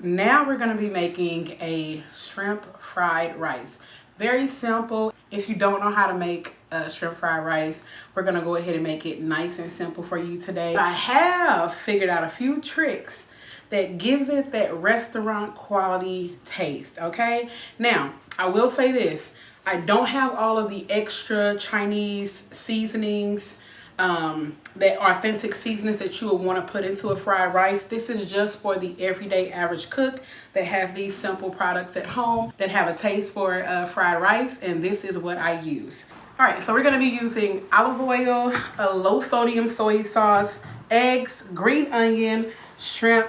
now we're going to be making a shrimp fried rice. Very simple. If you don't know how to make shrimp fried rice, we're going to go ahead and make it nice and simple for you today. I have figured out a few tricks that gives it that restaurant quality taste, okay? Now, I will say this. I don't have all of the extra Chinese seasonings, that authentic seasonings that you would want to put into a fried rice. This is just for the everyday average cook that has these simple products at home that have a taste for fried rice, and this is what I use. All right, so we're going to be using olive oil, a low sodium soy sauce, eggs, green onion, shrimp,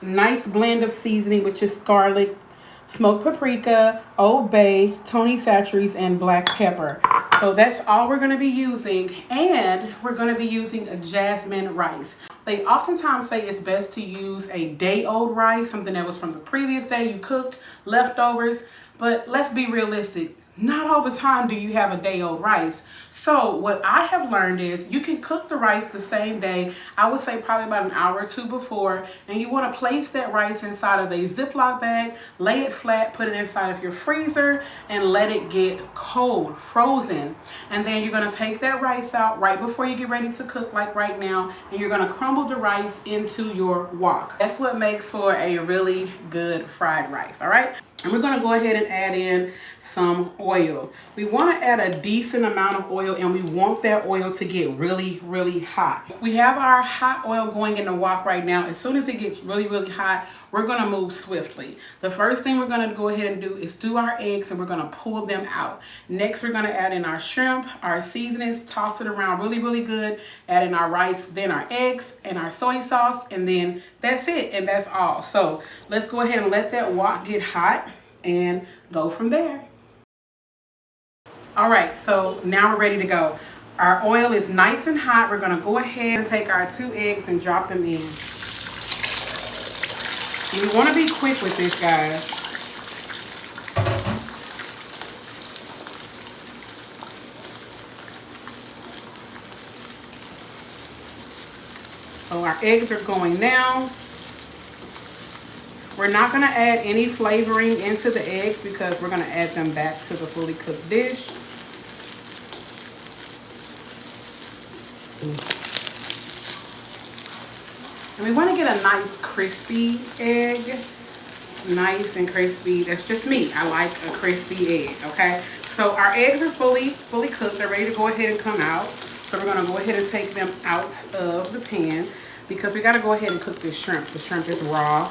nice blend of seasoning, which is garlic, smoked paprika, Old Bay, Tony Chachere's, and black pepper. So that's all we're going to be using, and we're going to be using a jasmine rice. They oftentimes say it's best to use a day-old rice, something that was from the previous day you cooked, leftovers, but let's be realistic. Not all the time do you have a day-old rice. So what I have learned is you can cook the rice the same day. I would say probably about an hour or two before. And you want to place that rice inside of a Ziploc bag, lay it flat, put it inside of your freezer, and let it get cold, frozen. And then you're going to take that rice out right before you get ready to cook, like right now. And you're going to crumble the rice into your wok. That's what makes for a really good fried rice, all right? And we're going to go ahead and add in some oil. We want to add a decent amount of oil, and we want that oil to get really, really hot. We have our hot oil going in the wok right now. As soon as it gets really, really hot, we're going to move swiftly. The first thing we're going to go ahead and do is do our eggs, and we're going to pull them out. Next, we're going to add in our shrimp, our seasonings, toss it around really, really good, add in our rice, then our eggs and our soy sauce, and then that's it, and that's all. So let's go ahead and let that wok get hot and go from there. All right, so now we're ready to go. Our oil is nice and hot. We're going to go ahead and take our 2 eggs and drop them in. And you want to be quick with this, guys. So our eggs are going now. We're not going to add any flavoring into the eggs because we're going to add them back to the fully cooked dish. And we want to get a nice crispy egg. Nice and crispy. That's just me. I like a crispy egg, okay? So our eggs are fully cooked. They're ready to go ahead and come out. So we're going to go ahead and take them out of the pan because we got to go ahead and cook this shrimp. The shrimp is raw,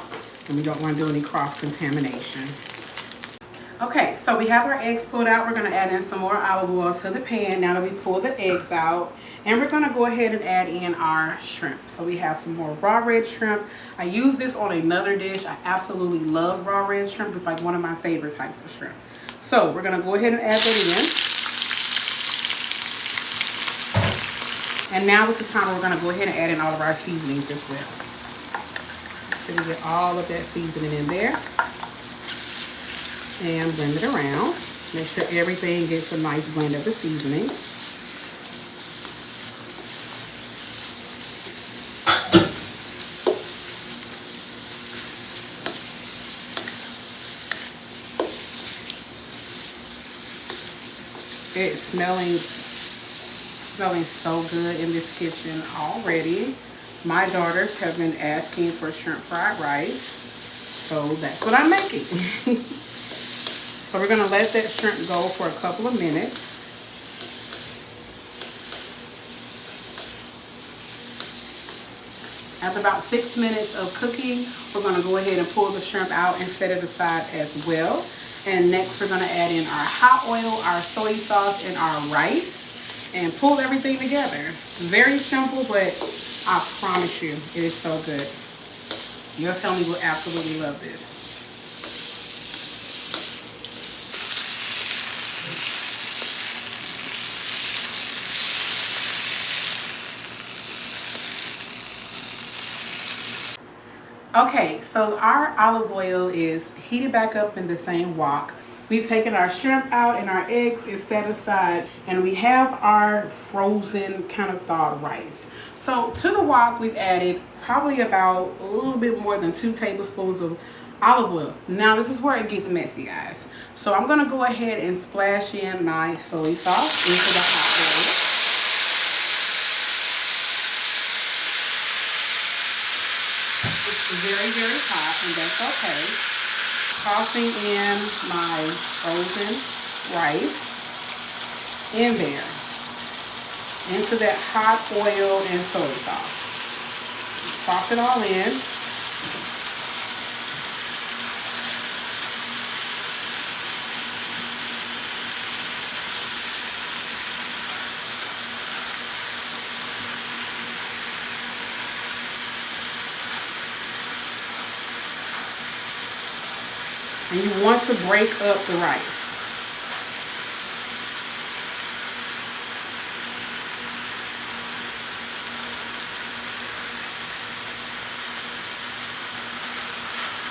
and we don't want to do any cross-contamination. Okay, so we have our eggs pulled out. We're going to add in some more olive oil to the pan now that we pull the eggs out. And we're going to go ahead and add in our shrimp. So we have some more raw red shrimp. I use this on another dish. I absolutely love raw red shrimp. It's like one of my favorite types of shrimp. So we're going to go ahead and add that in. And now is the time we're going to go ahead and add in all of our seasonings as well. So we get all of that seasoning in there. And blend it around. Make sure everything gets a nice blend of the seasoning. It's smelling so good in this kitchen already. My daughters have been asking for shrimp fried rice, so that's what I'm making. So we're going to let that shrimp go for a couple of minutes. After about 6 minutes of cooking, we're going to go ahead and pull the shrimp out and set it aside as well. And next we're going to add in our hot oil, our soy sauce, and our rice and pull everything together. Very simple, but I promise you it is so good. Your family will absolutely love this. Okay, so our olive oil is heated back up in the same wok. We've taken our shrimp out and our eggs is set aside, and we have our frozen kind of thawed rice. So to the wok, we've added probably about a little bit more than 2 tablespoons of olive oil. Now this is where it gets messy, guys. So I'm gonna go ahead and splash in my soy sauce into the hot oil. It's very, very hot, and that's okay. Tossing in my frozen rice in there, into that hot oil and soy sauce. Toss it all in. And you want to break up the rice.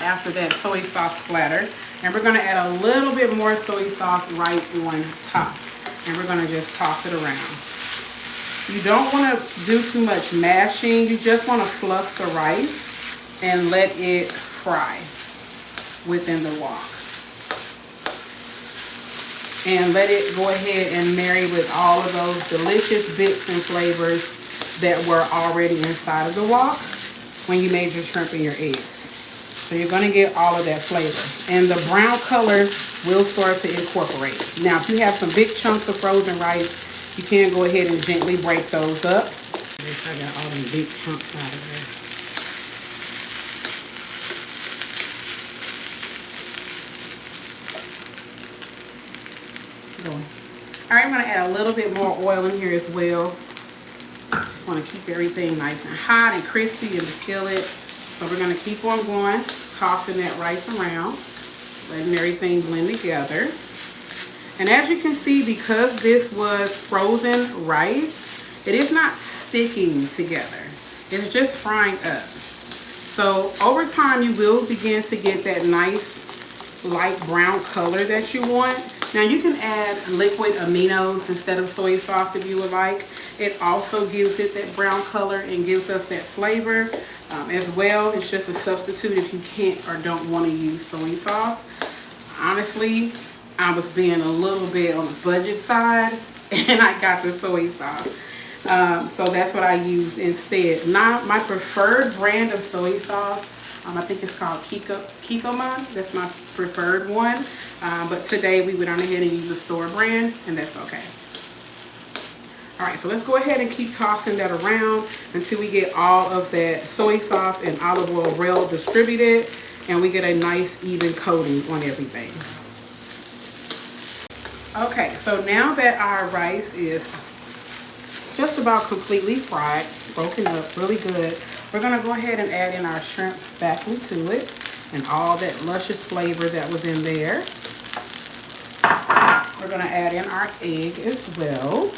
After that soy sauce splatter, and we're going to add a little bit more soy sauce right on top, and we're going to just toss it around. You don't want to do too much mashing. You just want to fluff the rice and let it fry within the wok, and let it go ahead and marry with all of those delicious bits and flavors that were already inside of the wok when you made your shrimp and your eggs. So you're going to get all of that flavor, and the brown color will start to incorporate. Now if you have some big chunks of frozen rice, you can go ahead and gently break those up. I got all them big chunks out of there. All right, I'm going to add a little bit more oil in here as well. Just want to keep everything nice and hot and crispy in the skillet. So we're going to keep on going, tossing that rice around, letting everything blend together. And as you can see, because this was frozen rice, it is not sticking together. It's just frying up. So over time, you will begin to get that nice light brown color that you want. Now you can add liquid aminos instead of soy sauce if you would like. It also gives it that brown color and gives us that flavor as well. It's just a substitute if you can't or don't want to use soy sauce. Honestly, I was being a little bit on the budget side and I got the soy sauce. So that's what I used instead. Now my preferred brand of soy sauce, I think it's called Kikoma. That's my preferred one. But today we went on ahead and used a store brand, and that's okay. All right, so let's go ahead and keep tossing that around until we get all of that soy sauce and olive oil well distributed, and we get a nice even coating on everything. Okay, so now that our rice is just about completely fried, broken up really good, we're gonna go ahead and add in our shrimp back into it and all that luscious flavor that was in there. We're gonna add in our egg as well.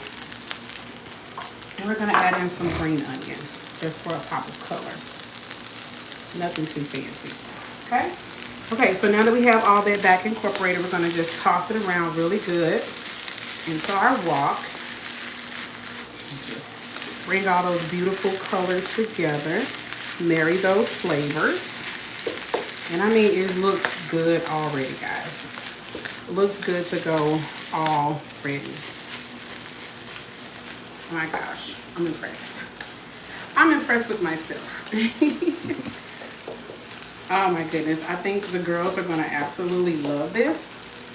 And we're gonna add in some green onion, just for a pop of color. Nothing too fancy, okay? Okay, so now that we have all that back incorporated, we're gonna just toss it around really good into our wok. Just bring all those beautiful colors together, marry those flavors. And I mean, it looks good already, guys. It looks good to go already. Oh my gosh, I'm impressed. I'm impressed with myself. Oh my goodness, I think the girls are gonna absolutely love this.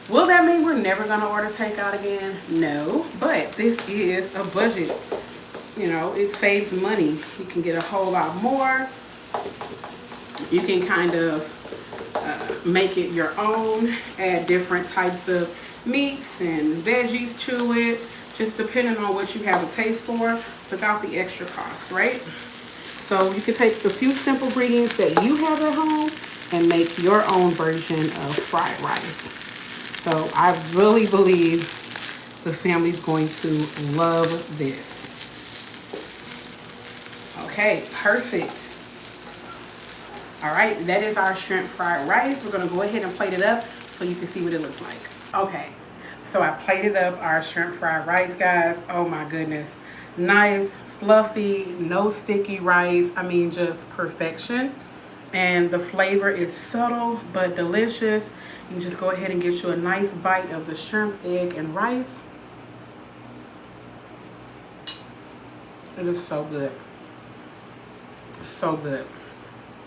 Will that mean we're never gonna order takeout again? No, but this is a budget. You know, it saves money. You can get a whole lot more. You can kind of make it your own, add different types of meats and veggies to it, just depending on what you have a taste for without the extra cost, right? So you can take the few simple ingredients that you have at home and make your own version of fried rice. So I really believe the family's going to love this. Okay, perfect. All right, that is our shrimp fried rice. We're gonna go ahead and plate it up so you can see what it looks like. Okay, so I plated up our shrimp fried rice, guys. Oh my goodness. Nice, fluffy, no sticky rice. I mean, just perfection. And the flavor is subtle but delicious. You can just go ahead and get you a nice bite of the shrimp, egg, and rice. It is so good. So good.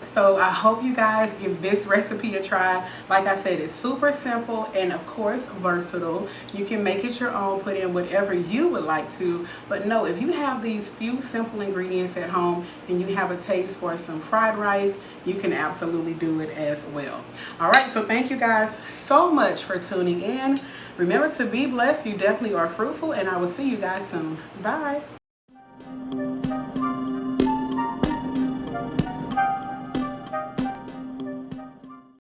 So I hope you guys give this recipe a try. Like I said, it's super simple and of course versatile. You can make it your own, put in whatever you would like to. But no, if you have these few simple ingredients at home and you have a taste for some fried rice, you can absolutely do it as well. All right, so thank you guys so much for tuning in. Remember to be blessed. You definitely are fruitful, and I will see you guys soon. Bye.